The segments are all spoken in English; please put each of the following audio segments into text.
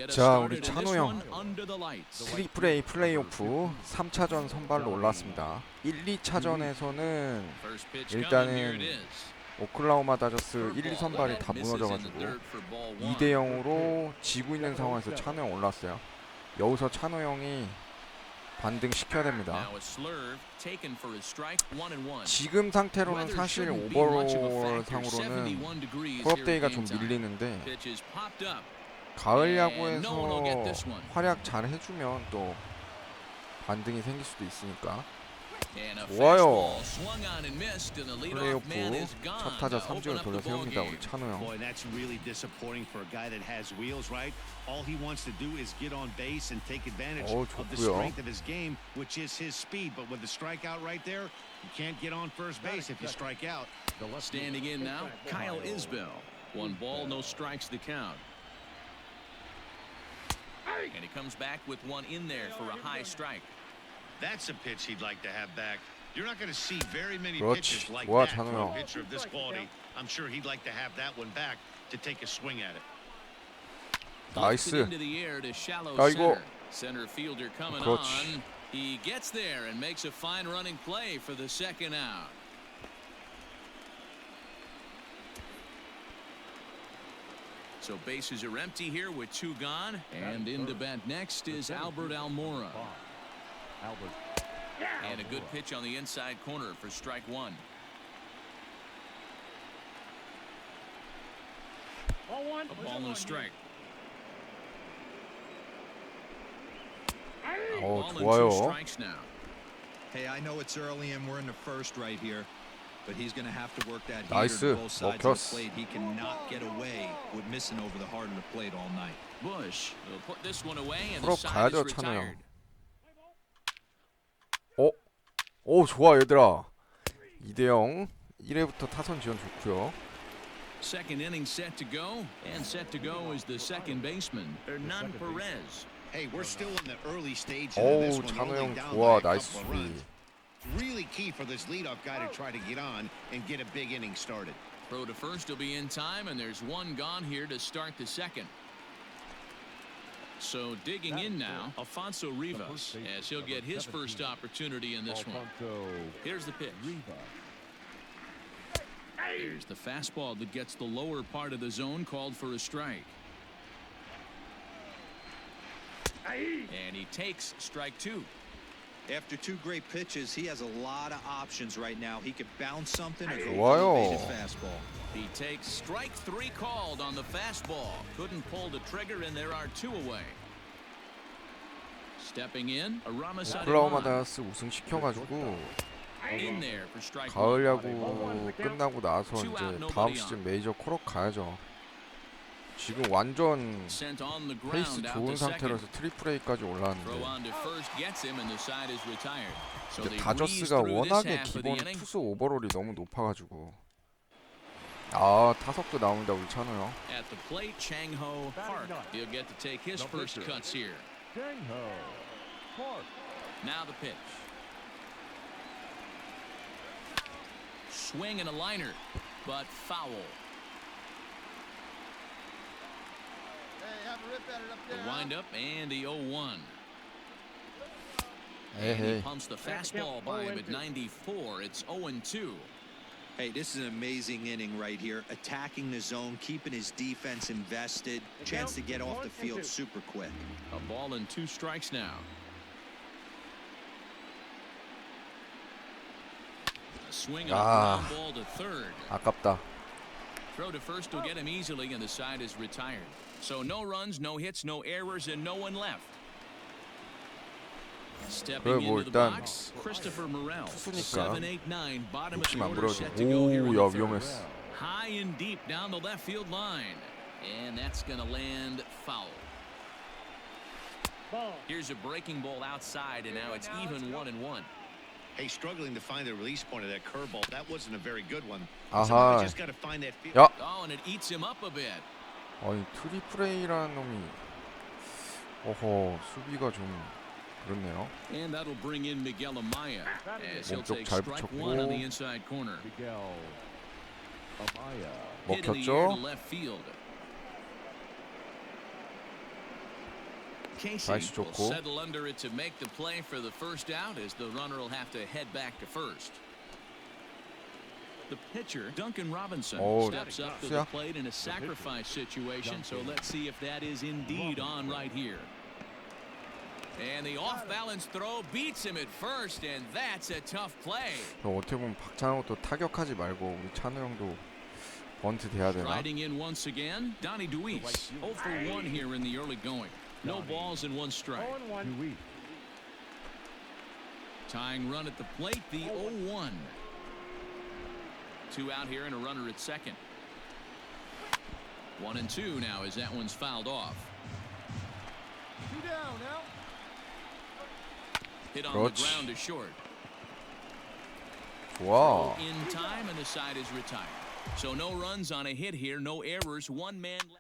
자, 우리 찬호 형 트리플 A 플레이오프 3차전 선발로 올랐습니다. 1, 2차전에서는 일단은 오클라호마 다저스 1, 2 선발이 다 무너져가지고 2대 0으로 지고 있는 상황에서 찬호 형 올랐어요. 여기서 찬호 형이 반등시켜야 됩니다. 지금 상태로는 사실 오버롤 상으로는 콜업데이가 좀 밀리는데 가을 야구에서 활약 잘 해주면 또 반등이 생길 수도 있으니까. 좋아요. 플레이오프 첫 타자 3진을 돌려 세웁니다. 우리 찬호 형. 좋고요. Standing in now, Kyle Isbell. 1 ball, no strikes the count. And he comes back with one in there for a high strike. That's a pitch he'd like to have back. You're not going to see very many pitches like that from a pitcher of this quality. I'm sure he'd like to have that one back to take a swing at it. 나이스. 아이고. Center fielder coming on. He gets there and makes a fine running play for the second out. So bases are empty here with 2 gone, and in to bat next is Albert Almora. And a good pitch on the inside corner for strike 1. A ball and a strike. 좋아요. Hey, I know it's early and we're in the first right here. But he's going to have to work that heater to both sides of the plate. He cannot get away with missing over the heart of the plate all night. Bush will put this one away and the side 가야죠, is 찬호 retired. 형. 오, 좋아 얘들아. 2대 0. 1회부터 타선 지원 좋고요. Second inning set to go, and set to go is the second baseman, Hernan Perez. Hey, we're still in the early stages of this one. 찬호 형 Only down 좋아. by a 나이스 couple of 수비. runs. Really key for this leadoff guy to try to get on and get a big inning started. Throw to first will be in time, and there's 1 gone here to start the second. So digging in now, Alfonso Rivas, as he'll get his first opportunity in this one. Here's the pitch. Here's the fastball that gets the lower part of the zone, called for a strike. And he takes strike 2. After 2 great pitches, he has a lot of options right now. He could bounce something or go 좋아요. elevate his fastball. He takes strike 3 called on the fastball. Couldn't pull the trigger, and there are 2 away. Stepping in, 오클라호마 다저스 우승 시켜가지고 가을 야구 끝나고 나서 이제 다음 시즌 메이저 콜업 가야죠. 지금 완전 페이스 좋은 상태라서 트리플 A까지 올라왔는데 다저스가 워낙에 기본 투수 오버롤이 너무 높아가지고. 타석도 나옵니다 우리 찬호 형. Now the pitch. Swing and a liner, but foul. The windup and the 0-1. And he pumps the fastball by him at 94. It's 0-2. Hey, this is an amazing inning right here. Attacking the zone, keeping his defense invested. Chance to get off the field super quick. A ball and 2 strikes now. A swing on a ground ball to third. 아깝다. Throw to first will get him easily, and the side is retired. So no runs, no hits, no errors, and no one left. Stepping into the box, Christopher Morel. 7-8-9, bottom of the order, set to go here in the third. High and deep down the left field line, and that's going to land foul. Here's a breaking ball outside, and now it's even 1-1. Hey, struggling to find the release point of that curveball. That wasn't a very good one. 아하. Just got to find that field. 야. Oh, and it eats him up a bit. 아니 트리플 A라는 놈이 수비가 좀 그렇네요. And that'll bring in Miguel Amaya as he'll take 잘 strike 붙였고. 1 on the inside corner. 먹혔죠? Left field. Casey 나이스 will 좋고. settle under it to make the play for the first out as the runner will have to head back to first. The pitcher, Duncan Robinson, steps up to the plate in a sacrifice situation, so let's see if that is indeed on right here. And the off-balance throw beats him at first, and that's a tough play. 어떻게 보면 박찬호도 타격하지 말고 우리 찬호 형도 번트 돼야 되나? Riding in once again, Donnie DeWeese, 0 for 1 here in the early going. No balls and 1 strike. Tying run at the plate, the 0-1. 2 out here and a runner at second. 1 and 2 now as that one's fouled off. Hit on the ground to short. 와. In time and the side is retired. So no runs on a hit here, no errors, 1 man left.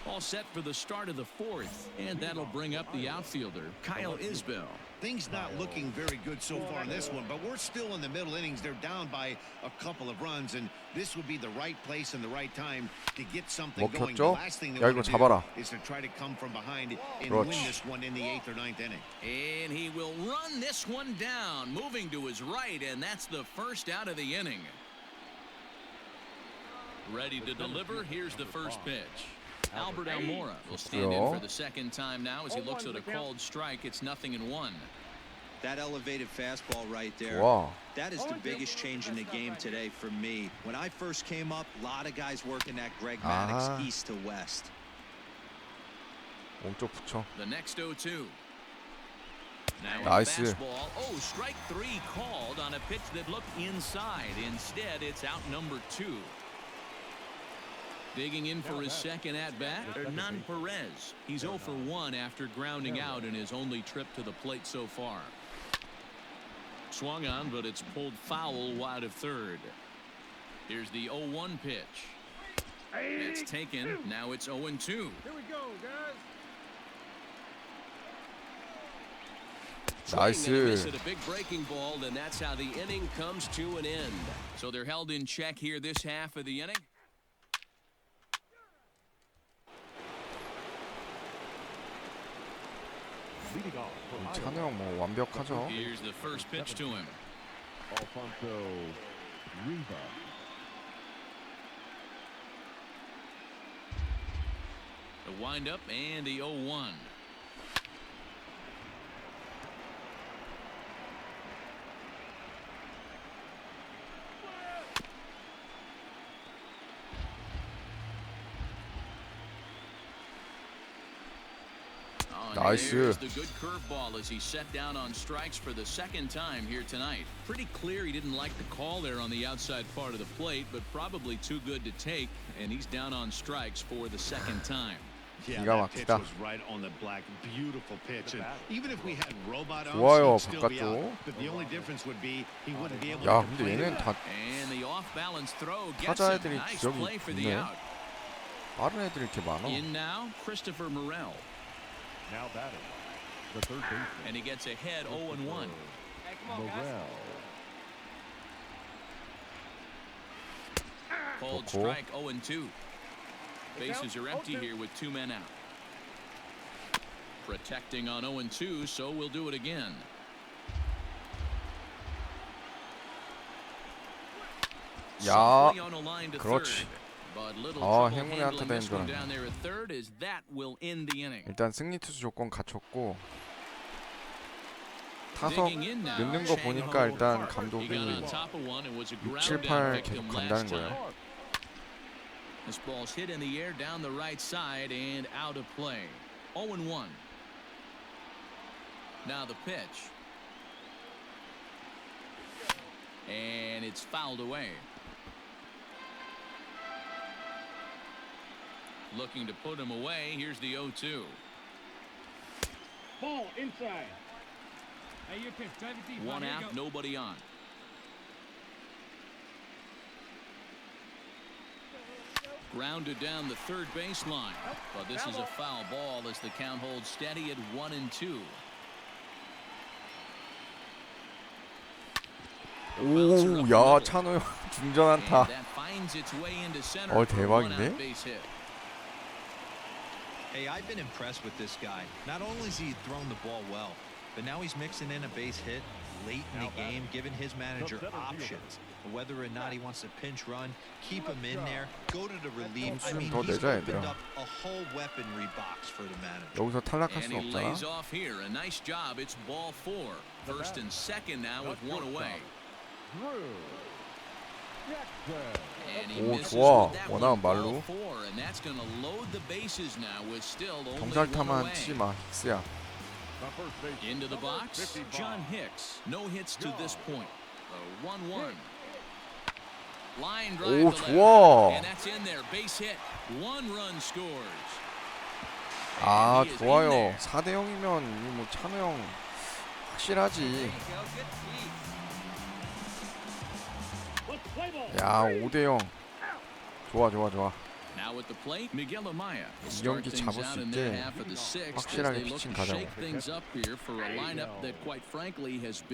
All set for the start of the 4th, and that'll bring up the outfielder, Kyle Isbell. Things not looking very good so far in this one, but we're still in the middle innings. They're down by a couple of runs, and this would be the right place and the right time to get something going. The last thing they want to do is to try to come from behind and win this one in the 8th or 9th inning. And he will run this one down, moving to his right, and that's the first out of the inning. Ready to deliver, here's the first pitch. Albert Almora will stand in for the second time now as he looks at a called strike. It's 0-1. That elevated fastball right there. Wow. That is the biggest change in the game today for me. When I first came up, a lot of guys working that Greg Maddux east to west. 몸쪽 붙여. The next 0-2. Now Nice. fastball. Oh, strike 3 called on a pitch that looked inside. Instead, it's out number 2. Digging in for his second at-bat, Hernan Perez. He's 0 for 1 after grounding out in his only trip to the plate so far. Swung on, but it's pulled foul wide of third. Here's the 0-1 pitch. It's taken. Now it's 0-2. Here we go, guys. 나이스. A big breaking ball, and that's how the inning comes to an end. So they're held in check here this half of the inning. 찬호 형 뭐 완벽하죠. Here's the first pitch to him. The windup and the 0-1. Nice. There's the good curveball as he set down on strikes for the second time here tonight. Pretty clear he didn't like the call there on the outside part of the plate, but probably too good to take, and he's down on strikes for the second time. Yeah, that pitch was right on the black. Beautiful pitch. And even if we had robot arms, 좋아요, he'd still be out. 바깥쪽. But the only difference would be he wouldn't be able 야, to 근데 complete 얘는 it. 다 And the off-balance throw gets 타자 him. 애들이 Nice 기억이 play for the 있네. out. 빠른 애들이 이렇게 많아. In now, Christopher Morel. Now batting, the third baseman. And he gets ahead 0-1. Called strike 0-2. Bases are empty here with 2 men out. Protecting on 0-2, so we'll do it again. 야, Softly on a line to 그렇지. third, but little 아, trouble 행운의 handling 안타 this 된 줄 one 알았네. down there at third as that will end the inning. 일단 승리 투수 조건 갖췄고 타석 Digging in now, 넣는 거 보니까 일단 He got 감독이 on top of one and was a 6, ground 7, out 8 victim 계속 last 간다는 time. 거예요. This ball's hit in the air down the right side and out of play. 0-1. Now the pitch. And it's fouled away. Looking to put him away. Here's the 0-2. Ball inside. Hey, your pitch. Drive it deep. One out, nobody on. Grounded down the third baseline, but this is a foul ball as the count holds steady at 1-2. 오, 야, 찬호 형 중전 안타. And that finds its way into center for a 대박인데? one-out base hit. Hey, I've been impressed with this guy. Not only has he thrown the ball well, but now he's mixing in a base hit late in the game, giving his manager options. Whether or not he wants to pinch run, keep him in there, go to the relief. I mean, he's opened up a whole weaponry box for the manager. 여기서 탈락할 And 수 he 없잖아. lays off here. A nice job. It's ball 4. First and second now with one away. And he misses 좋아. with that 원하면 one, ball 말로. 4, and that's going to load the bases now with still only one 경찰타만 away. 치지 마. 힉스야. Into the box, John Hicks. No hits to this point. A 1-1. Line drive 오, to 좋아. left, and that's in there. Base hit. 1 run scores. 아, And he is in 좋아요. there. 4대 0이면 뭐 찬호 형 확실하지. 야, 5대 0. 좋아, 좋아, 좋아. Now at the plate, Miguel Amaya. 이 경기 잡을 수 있게 확실하게 피칭 가자고.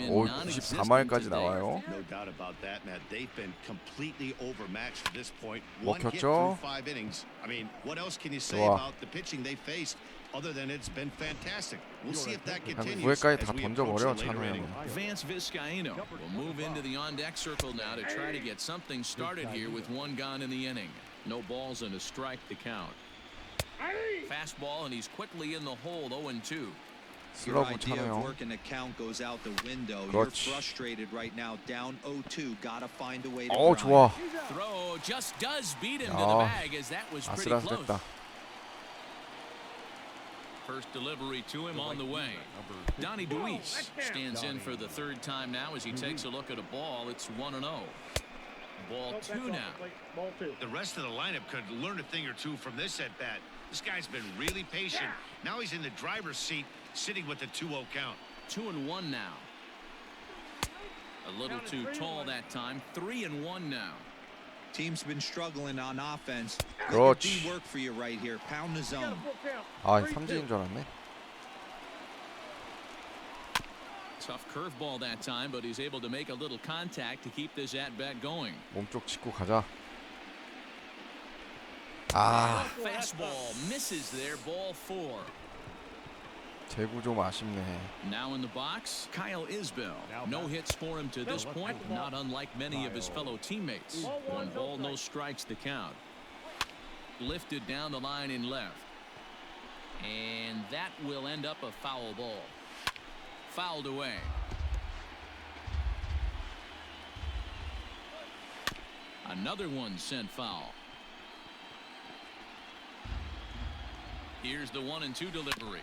오, 94마일까지 나와요. No doubt about that, Matt. They've been completely overmatched to this point. One hit 먹혔죠? through 5 innings. I mean, what else can you say 좋아. about the pitching they faced other than it's been fantastic? We'll see if that 한 continues 9회까지 as 다 we approach 던져버려, the 찬호 later 형은. innings. Vance Vizcaino will move into the on-deck circle now to try to get something started here with 1 gone in the inning. No balls and a strike to count. Fastball, and he's quickly in the hole, 0-2. Your 슬러브 idea 찬호 of 형. working the count goes out the window. You're 그렇지. frustrated right now, down 0-2. Gotta find a way to 어, grind. 좋아. Throw just does beat him to 야, the bag as that was pretty close. 아슬아슬했다. First delivery to him on the way. Donnie DeWeese stands in for the 3rd time now as he takes a look at a ball. It's 1-0. Ball 2 now. The rest of the lineup could learn a thing or two from this at bat. This guy's been really patient. Now he's in the driver's seat, sitting with the 2-0 count. 2-1 now. A little too tall that time. 3-1 now. Team's been struggling on offense. 그렇지. Good D work for you right here. Pound the zone. 아, 삼진인 줄 알았네. Tough curveball that time, but he's able to make a little contact to keep this at-bat going. 몸쪽 짚고 가자. 아, Fastball misses there, ball 4. 제구 좀 아쉽네. Now in the box, Kyle Isbell. No hits for him to this point, not unlike many of his fellow teammates. 1 ball, no strikes to count. Lifted down the line in left. And that will end up a foul ball. Fouled away. Another one sent foul. Here's the 1-2 delivery.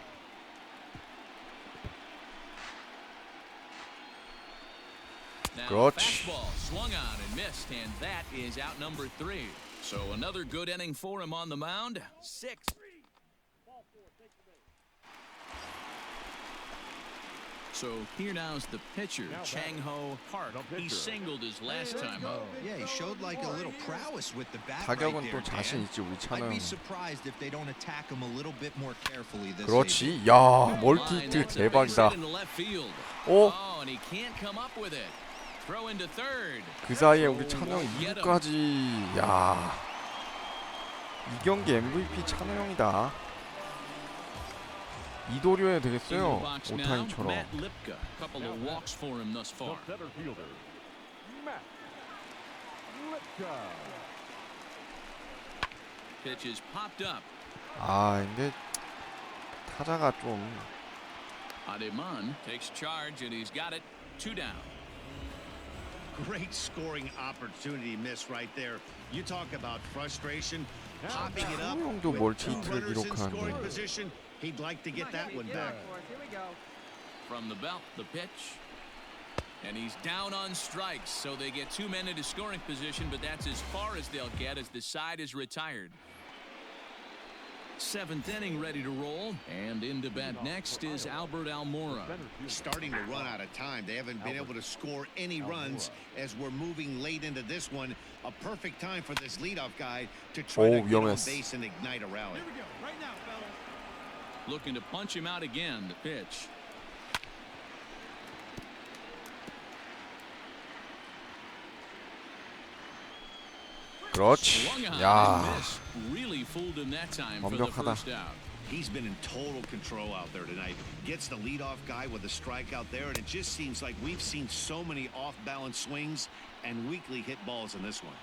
Now 그렇지. fastball swung on and missed, and that is out number 3. So another good inning for him on the mound. 6. So here now is the pitcher, Chang-Ho Park. He singled his last time up. Yeah, he showed like a little prowess with the bat right 타격은 there, 또 자신 Dan. 있지 우리 찬호 I'd be 형. surprised if they don't attack him a little bit more carefully this season. 그렇지. 야, 멀티 히트 That's a base 대박이다. hit into left field. 오, Oh, and he can't come up with it. Throw into third. 그 사이에 우리 찬호 형 2구까지. 야, 이 경기 MVP 찬호 형이다. 이도료에 In the 되겠어요. box now, 오타니처럼. Matt Lipka. Couple of walks for him thus far. Pitch is popped up. 아, 근데 타자가 좀 Ademan takes charge and he's got it. 2 down. Great scoring opportunity miss right there. You talk about frustration, popping it up 찬호 형도 with 멀티 2 히트를 runners in scoring 기록하는데. position. He'd like to get that one back. From the belt, the pitch. And he's down on strikes, so they get 2 men into scoring position, but that's as far as they'll get as the side is retired. 7th inning ready to roll, and into bat next is Albert Almora. Starting to run out of time. They haven't been able to score any runs as we're moving late into this one. A perfect time for this leadoff guy to try to get on 위험했어. base and ignite a rally. Looking to punch him out again. The pitch. 그렇지. Swung on and 야, missed. Really fooled him that time for the 완벽하다. first out. He's been in total control out there tonight. Gets the leadoff guy with a strikeout there, and it just seems like we've seen so many off-balance swings and weakly hit balls in this one.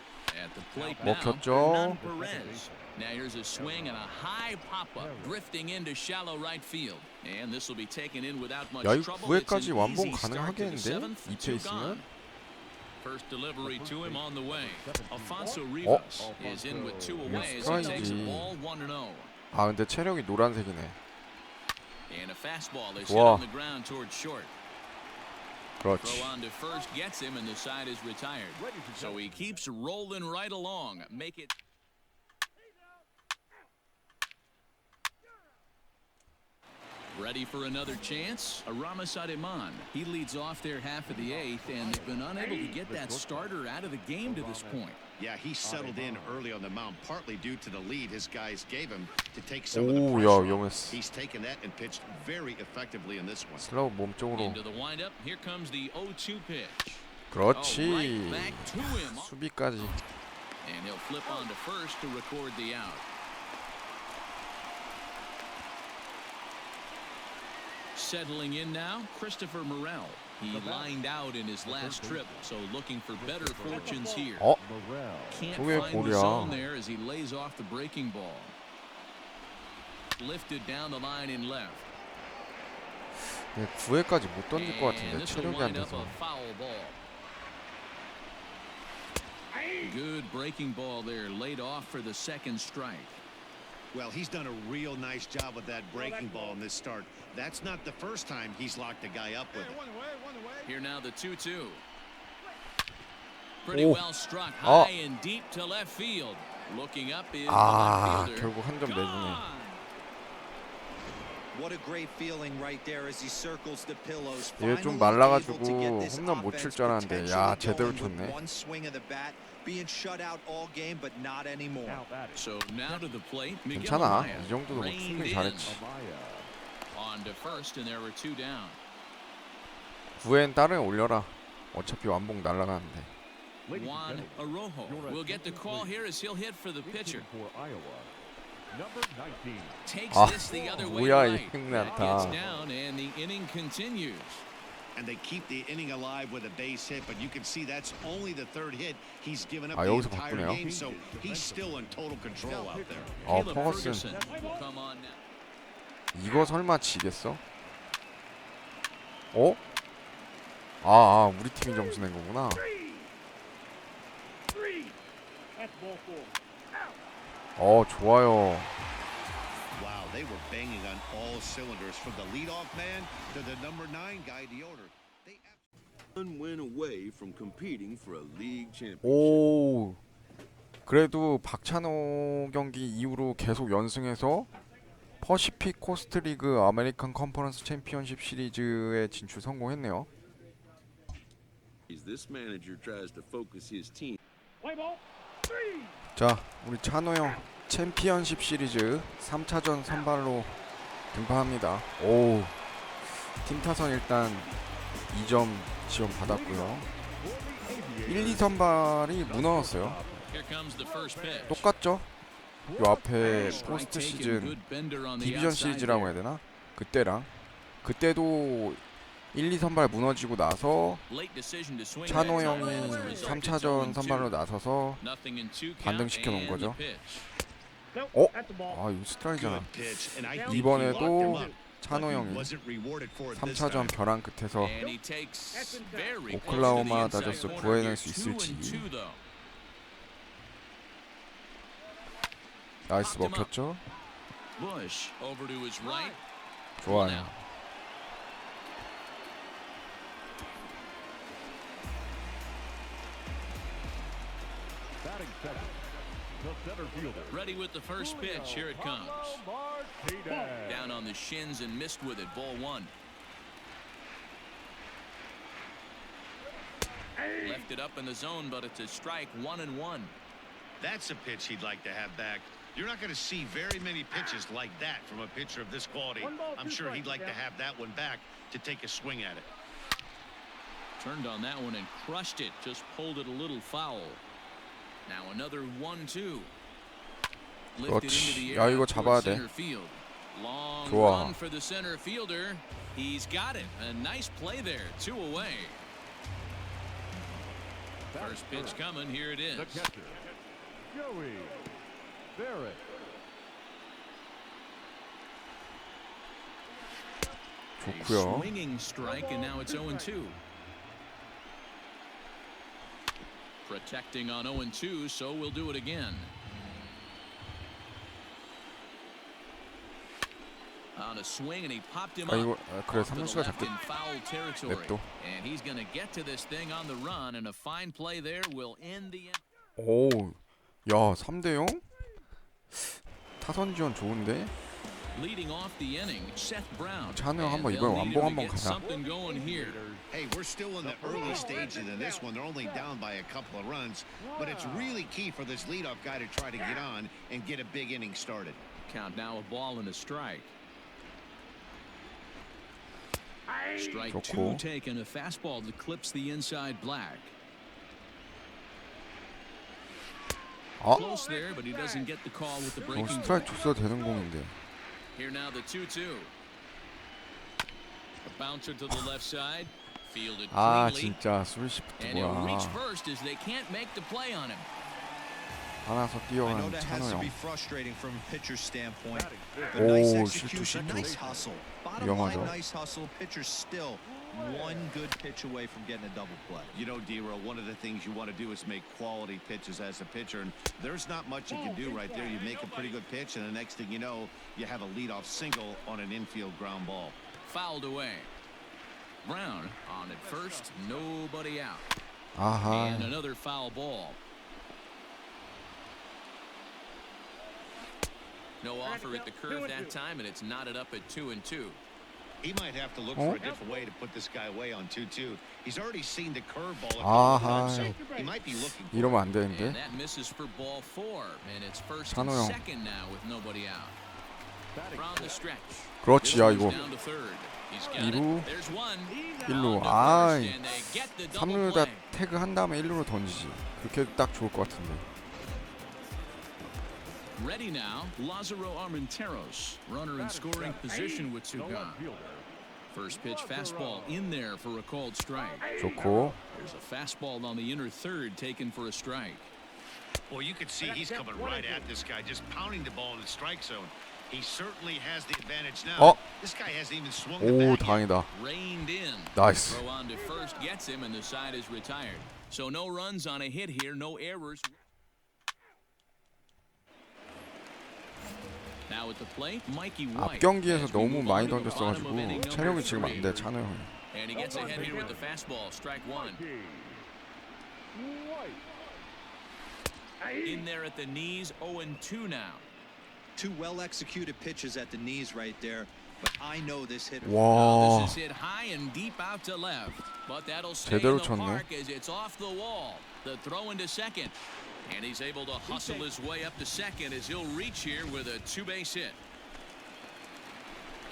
At the plate now, 먹혔죠. Perez. Now here's a swing and a high pop-up drifting into shallow right field. And this will be taken in without much 야, 이 trouble. 9회까지 It's an 완봉 easy start to the 가능하겠는데? seventh, 2패 two 있으면? gone. First delivery to him on the way. Alfonso Rivas is in with two away as he takes a ball 1-0. 아, 근데 체력이 노란색이네. And a fastball is hit 와. on the ground towards short. 그렇지. Throw on to first gets him, and the side is retired. So he keeps rolling right along. Make it. Ready for another chance? Aramis Ademan. He leads off their half of the eighth, and they've been unable to get that starter out of the game to this point. Yeah, he settled in early on the mound, partly due to the lead his guys gave him to take some of the 오, pressure 야, off. 위험했어. He's taken that and pitched very effectively in this one. 슬로우 몸쪽으로. Into the windup. Here comes the 0-2 pitch. 그렇지. Right back to him. 수비까지. And he'll flip on to first to record the out. Settling in now, Christopher Morel. He lined out in his last trip, so looking for better fortunes here. Can't 저게 find the 골이야. zone there as he lays off the breaking ball. Lifted down the line in left. 9회까지 못 던질 것 And 같은데 this will 체력이 안 wind up 돼서. a foul ball. Good breaking ball there, laid off for the second strike. Well, he's done a real nice job with that breaking ball in this start. That's not the first time he's locked a guy up with it. Here now the 2-2. Pretty 오. well struck high and deep to left field. Looking up is the 아, left fielder. 결국 한 점 내주네. What a great feeling right there as he circles the pillows. 얘 좀 Finally 말라가지고 able to get this 홈런 못 칠 offense 줄 알았는데 야, potentially 제대로 going with 쳤네. one swing of the bat, being shut out all game, but not anymore. So now to the plate. Miguel 괜찮아. Amaya 이 정도도 reined 충분히 in. 잘했지. On to first, and there were two down. 9회엔 다른 올려라. 어차피 완봉 날아가는데. Juan Arrojo will get the call here as he'll hit for the pitcher. Takes 아, this the other way 뭐야 이 right. That 횡난타. gets down, and the inning continues. And they keep the inning alive with a base hit, but you can see that's only the third hit he's given up 아, the 여기서 entire 바꾸네요. game, so he's still in total control out there. Caleb 퍼거슨. Ferguson will come on now. 이거 설마 지겠어? 어? 아, 우리 팀이 점수 낸 거구나. 좋아요. Wow, they were banging on all cylinders from the leadoff man to the number 9 guy, the order. They One win away from competing for a league championship. 오, 그래도 박찬호 경기 이후로 계속 연승해서 퍼시픽 코스트 리그 아메리칸 컨퍼런스 챔피언십 시리즈에 진출 성공했네요. This manager tries to focus his team. 자, 우리 찬호 형 챔피언십 시리즈 3차전 선발로 등판합니다. 오, 팀 타선 일단 2점 지원 받았고요. 1, 2 선발이 무너졌어요. Here comes the first pitch. 똑같죠? 요 앞에 포스트 시즌 디비전 시리즈라고 해야 되나? 그때랑 그때도 1, 2 선발 무너지고 나서 찬호 형이 3차전 선발로 나서서 반등시켜 놓은 거죠. 아, 이거 스트라이크잖아. good pitch, and I think he 이번에도 locked him up, 찬호 but he 형이 wasn't rewarded for it this time. 3차전 벼랑 끝에서 And he takes very 오클라호마 close to the 다저스 inside 구해낼 corner 수 here. 있을지. 2-2 though. 나이스 먹혔죠? Bush over to his right. 좋아요. Ready with the first pitch. Here it comes. Down on the shins and missed with it. Ball one. Left it up in the zone, but it's a strike. 1-1. That's a pitch he'd like to have back. You're not going to see very many pitches like that from a pitcher of this quality. I'm sure he'd like to have that one back to take a swing at it. Turned on that one and crushed it. Just pulled it a little foul. Now another 1-2. Lifted into the 그렇지. 야, air 이거 towards 잡아야 돼. center field. Long 좋아. run for the center fielder. He's got it. A nice play there. 2 away. First pitch coming. Here it is. The catcher, Joey Barrett. A 좋고요. swinging strike, and now it's 0-2. Protecting on 0-2, so we'll do it again. On a swing, and he popped him 아 이거 up. 그래 Off to the 3루수가 left 잡겠. in foul territory. 냅둬. And he's going to get to this thing on the run, and a fine play there will end the. 오, 야 3대0? 타선 지원 좋은데? Leading off the inning, Seth Brown. 찬우 형 And 한번 they'll 이번에 need 완봉 him to 한번 get 가자. something going here. Hey, we're still in the early stages in this one. They're only down by a couple of runs, but it's really key for this leadoff guy to try to get on and get a big inning started. Count now, a ball and a strike. Strike 좋고. 2 taken, a fastball that clips the inside black. 아, Close there, but he doesn't get the call with the 저 breaking 스트라이크 ball. 줬어야 되는 공인데. Here now the 2-2. A bouncer to the left side. Fielded 아 cleanly. 진짜 스위시프트 And he'll reach 뭐야. first as they can't make the play on him. 하나서 I know 뛰어가는 that 찬우 has to 형. be frustrating from a pitcher's standpoint. But 오, nice 실투, execution, 실투. nice hustle. Bottom 위험하죠. line, nice hustle. Pitcher still one good pitch away from getting a double play. You know, D-Row, one of the things you want to do is make quality pitches as a pitcher, and there's not much you can do right there. You make a pretty good pitch, and the next thing you know, you have a leadoff single on an infield ground ball. Fouled away. Brown on at first, nobody out. 아하. And another foul ball. No offer at the curve that time, and it's knotted up at 2-2. He might have to look Oh. for a different way to put this guy away on 2-2. He's already seen the curveball a couple 아하. of times, so he might be looking for it. 이러면 안 And 되는데. that misses for ball 4, and it's first 찬호 and 형. second now with nobody out. From the stretch. 그렇지, This 야 one's 이거 down to third. He's got 2루, it. There's one. 1루. Down to 아이, first, and they get the double 3루에다 play. 태그 한 다음에 1루로 던지지. 그렇게 딱 좋을 것 같은데. Ready now, Lazaro Armenteros. Runner in scoring position with 2 gone. First pitch fastball in there for a called strike. 좋고. There's a fastball on the inner third taken for a strike. Well, you can see he's coming right at this guy, just pounding the ball in the strike zone. He certainly has the advantage now. This guy hasn't even swung the 오, bat yet. 다행이다. Reined in. 나이스. Throw on to first gets him, and the side is retired. So no runs on a hit here, no errors. Now at the plate, Mikey White. 앞 경기에서 As we 너무 move 많이 on to the bottom of 던졌어가지고 inning number 체력이 지금 안 3. 돼, 찬우 형이. And he gets ahead here with the fastball, strike 1. In there at the knees, 0-2 now. Two well-executed pitches at the knees right there. But I know this hit. 와, This is hit high and deep out to left, but that'll stay in 제대로 the 쳤네. park as it's off the wall. The throw into second, and he's able to hustle his way up to second as he'll reach here with a 2-base hit.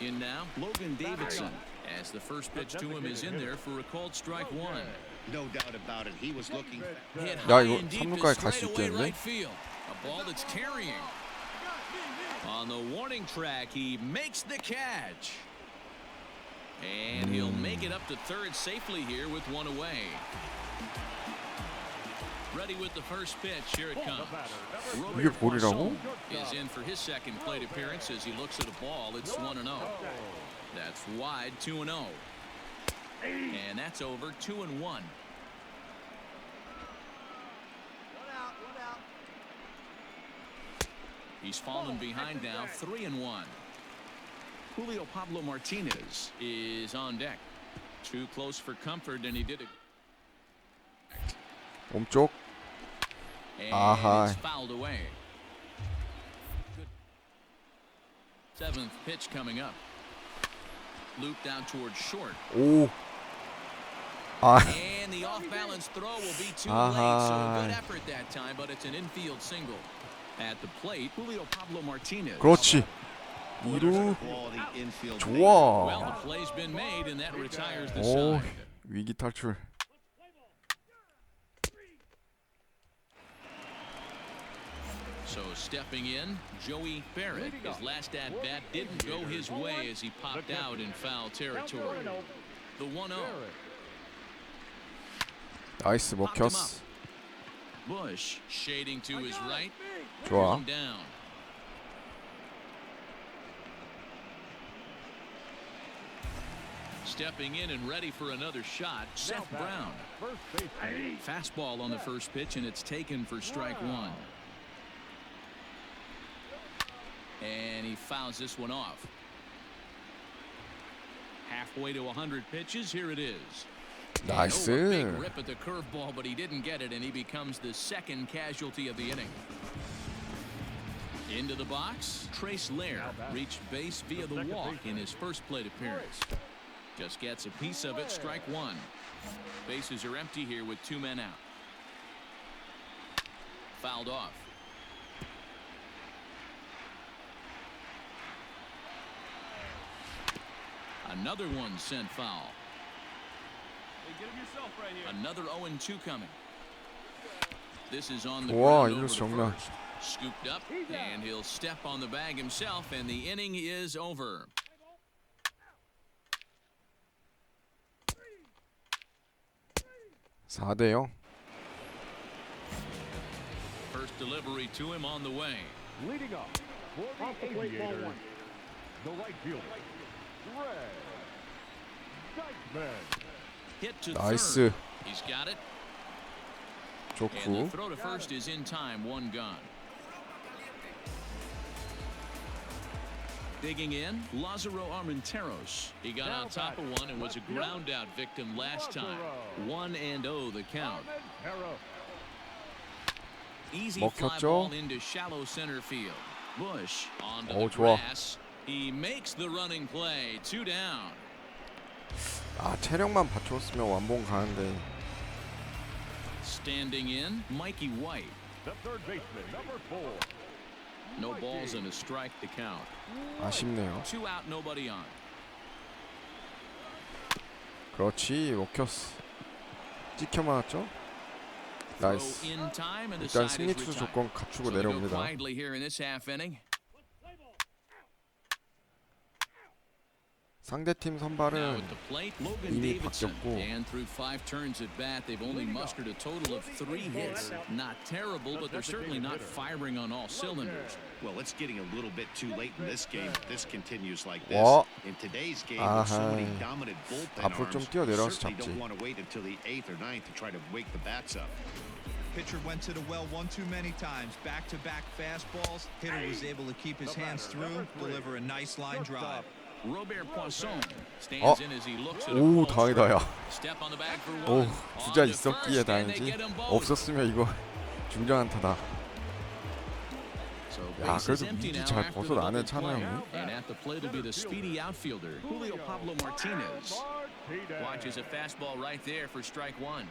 In now, Logan Davidson, as the first pitch to him is in there for a called strike 1. No doubt about it. He was looking. Hit 야, high 이거 and deep 3루까지 to 갈 수 straightaway 있겠는데? right field. A ball that's carrying. On the warning track, he makes the catch. And he'll make it up to third safely here with 1 away. Ready with the first pitch. Here it comes. 이게 볼이라고? Is in for his second plate appearance as he looks at a ball. It's 1-0. That's wide, 2-0. And that's over, 2-1. He's fallen behind now, 3-1. Julio Pablo Martinez is on deck. Too close for comfort, and he did it. 몸쪽. And 아하. it's fouled away. Good. 7th pitch coming up. Looped out towards short. 오. 아, And the off-balance throw will be too 아하. late, so a good effort that time, but it's an infield single. At the plate, Julio Pablo Martinez. 그렇지. 2루. Quality infield. Well, 좋아. the play's been made, and that retires the 오, side. 위기 탈출. So stepping in, Joey Barrett. His last at bat didn't go his way as he popped out in foul territory. The 1-0. 나이스 먹혔어. Bush shading to his right. 좋아. Down. Stepping in and ready for another shot, Seth Brown. Fastball on the first pitch, and it's taken for strike one. And he fouls this one off. Halfway to 100 pitches, here it is. 나이스. And, big rip at the curveball, but he didn't get it, and he becomes the second casualty of the inning. Into the box, Trace Lair reached base via the walk in his first plate appearance. Just gets a piece of it, strike one. Bases are empty here with 2 men out. Fouled off. Another one sent foul. Another 0-2 coming. This is on the 와, ground over 이거 to 정말. first. Scooped up, and he'll step on the bag himself, and the inning is over. (4대0) First delivery to him on the way. Leading up for the Aviators, the right fielder, Red Dykeman. Hit to 나이스. third. He's got it. And the 좋고. throw to first is in time, one gone. Digging in, Lázaro Armenteros. He got on top of one and was a ground out victim last time. 1-0 the count. Easy fly 먹혔죠? ball into shallow center field. Bush onto the 좋아. grass. He makes the running play. 2 down. 아, 체력만 받쳤으면 완봉 가는데. Standing in, Mikey White. The third baseman, number 4. No balls and a strike to count. 아쉽네요. 2 out, nobody on. 그렇지, 먹혔어. 찍혀 맞았죠? 나이스. Throw in time and the 일단 side 승리 is 투수 retired. 조건 갖추고 So they go 내려옵니다. quietly here in this half inning. 상대팀 Now 선발은 at the plate, Logan 이미 Davidson. 바뀌었고. And through 5 turns at bat, they've only mustered a total of 3 hits. Not terrible, but they're certainly not firing on all cylinders. Well, it's getting a little bit too late in this game. If this continues like this. 와. In today's game, with so many 아하. dominant bullpen 앞으로 좀 arms, 뛰어내려서 certainly 잡지. don't want to wait until the 8th or 9th to try to wake the bats up. Pitcher went to the well one too many times. Back-to-back fastballs. Hitter was able to keep his hands through, deliver a nice line drive. Robert Poisson stands in as he looks at a 오, ball 다행이다, 야. Step on the bag for 오, one. 주자 On to 있었기에 first, and they 다행이지. get 'em both. 없었으면 이거 중전안타다. So 야, bases 그래도 empty 미리 now 잘 after the double 벗어나네, 찬호 play. 형이. And at the plate will be the speedy outfielder, Julio Pablo Martinez. Watches a fastball right there for strike one.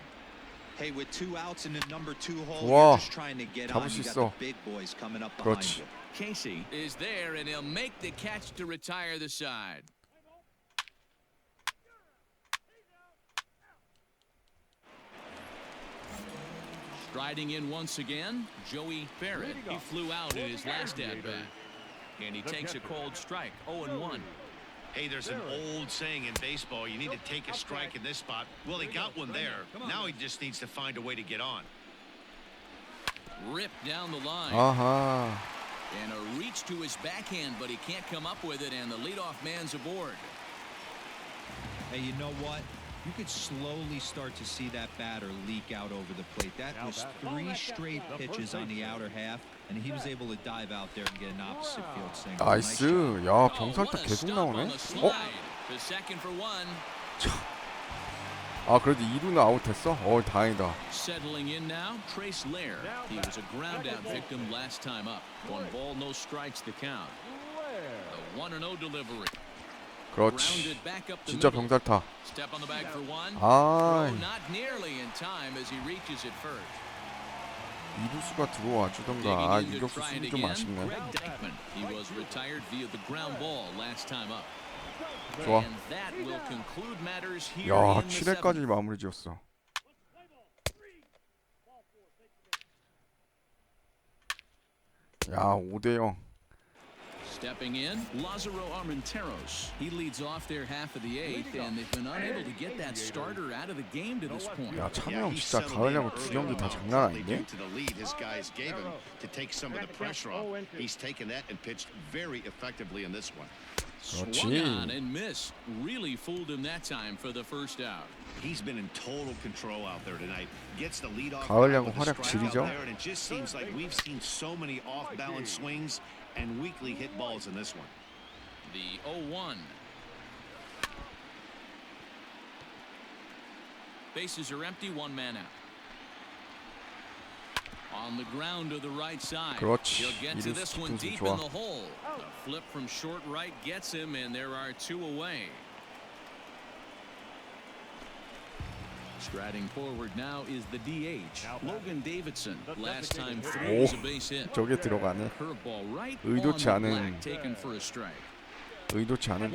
Hey, with 2 outs in the number 2 hole, 좋아. you're just trying to get 잡을 on. 수 You got 있어. the big boys coming up behind 그렇지. you. Casey is there, and he'll make the catch to retire the side. Striding in once again, Joey Barrett. He flew out in his last at-bat. And he takes a cold strike, 0-1. Hey, there's an old saying in baseball, you need to take a strike in this spot. Well, he got one there. Now he just needs to find a way to get on. Ripped down the line. 아하. And a reach to his backhand, but he can't come up with it, and the leadoff man's aboard. Hey, you know what? You could slowly start to see that batter leak out over the plate. That was 3 straight pitches on the outer half, and he was able to dive out there and get an opposite field single. Nice job. 나이스. 야, Oh, 병살타 what a 계속 stop on 나오네. the slide. The second for one. 아, 그래도 2루는 아웃했어? 다행이다. Settling in now, Trace Lair. He was a ground-out victim last time up. 1 ball, no strikes to count. A 1-0 delivery. 그렇지. Grounded back up the 진짜 middle. 병살타. Step on the bag for one. 아, Throw not nearly in time as he reaches it first. 이루수가 들어와 주던가. 아, 유격수 수비 좀 아쉽네. Greg Dykeman. He was retired via the ground ball last time up. 좋아. And that will conclude matters here 야, in the 7회까지 7th. 마무리 지었어. 야, 5대0. Stepping in, Lazaro Armenteros. He leads off their half of the eighth, and they've been unable to get that starter out of the game to this point. 야, 찬호 형 진짜 가을 야구 두 경기 다 장난 아닌데? To the lead his guys gave him to take some of the pressure off. He's taken that and pitched very effectively in this one. Swung on and missed. Really fooled him that time for the first out. He's been in total control out there tonight. Gets the lead off. 가을 야구 활약 질이죠. And it just seems like we've seen so many off-balance swings and weakly hit balls in this one. The 0-1. Bases are empty, one man out. On the ground to the right side. 그렇지. He'll get to this one deep 좋아. in the hole. A flip from short right gets him, and there are two away. Striding forward now is the DH, Logan Davidson. Last time through was a base hit. 저게 들어가네. Curveball right 의도치 on the 않은 black, taken for a strike. 의도치 않은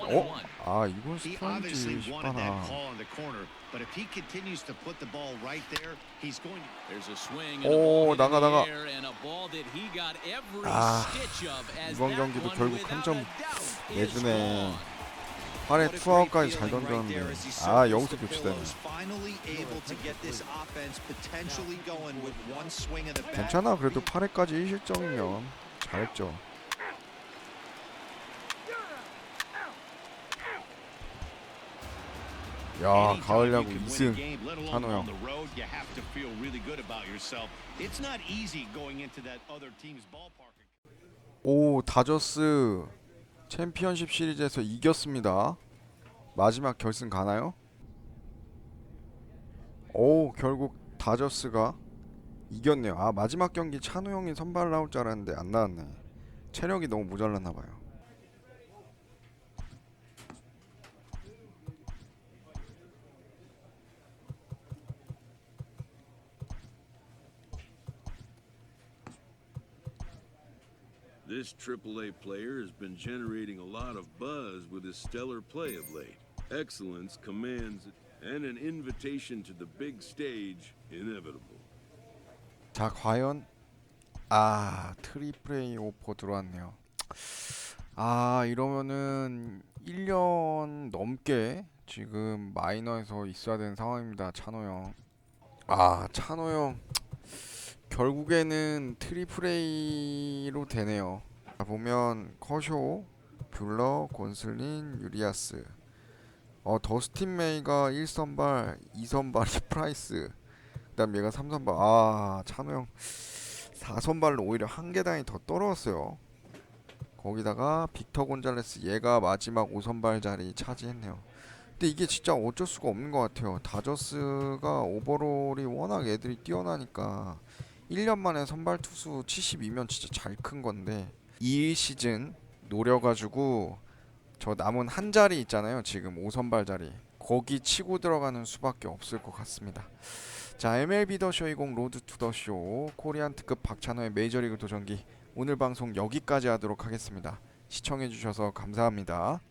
아, 이건 He obviously 스트라이크지 wanted that 싶어라. call in the corner, but if he continues to put the ball right there, he's going to. There's a swing and a 오, ball hit in 나가. the air, and a ball that he got every 아, stitch of as 이번 that 경기도 one 결국 without 한 점 a doubt is 내주네. gone. 8회 투아웃까지 잘 던졌는데 아, 여기서 교체되네. 괜찮아. 그래도 8회까지 1실점이면 잘했죠. 야, 가을 야구 2승 찬호 형. 오, 다저스 챔피언십 시리즈에서 이겼습니다. 마지막 결승 가나요? 오, 결국 다저스가 이겼네요. 아, 마지막 경기 찬우 형이 선발 나올 줄 알았는데 안 나왔네. 체력이 너무 모자랐나 봐요. This AAA player has been generating a lot of buzz with his stellar play of late. Excellence commands it, and an invitation to the big stage inevitable. 자, 과연 아, 트리플 A 오퍼 들어왔네요. 아, 이러면은 1년 넘게 지금 마이너에서 있어야 되는 상황입니다. 찬호 형. 아, 찬호 형 결국에는 트리플 A로 되네요. 자, 보면 커쇼, 뷰러, 곤슬린, 유리아스. 더스틴 메이가 1선발, 2선발이 프라이스. 그다음 얘가 3선발. 아, 찬호 형 4선발로 오히려 한 계단이 더 떨어졌어요. 거기다가 빅터 곤잘레스 얘가 마지막 5선발 자리 차지했네요. 근데 이게 진짜 어쩔 수가 없는 것 같아요. 다저스가 오버롤이 워낙 애들이 뛰어나니까 1년 만에 선발 투수 72면 진짜 잘 큰 건데 이 시즌 노려가지고 저 남은 한 자리 있잖아요. 지금 5선발 자리 거기 치고 들어가는 수밖에 없을 것 같습니다. 자, MLB 더쇼 20 로드 투 더쇼 코리안 특급 박찬호의 메이저리그 도전기 오늘 방송 여기까지 하도록 하겠습니다. 시청해주셔서 감사합니다.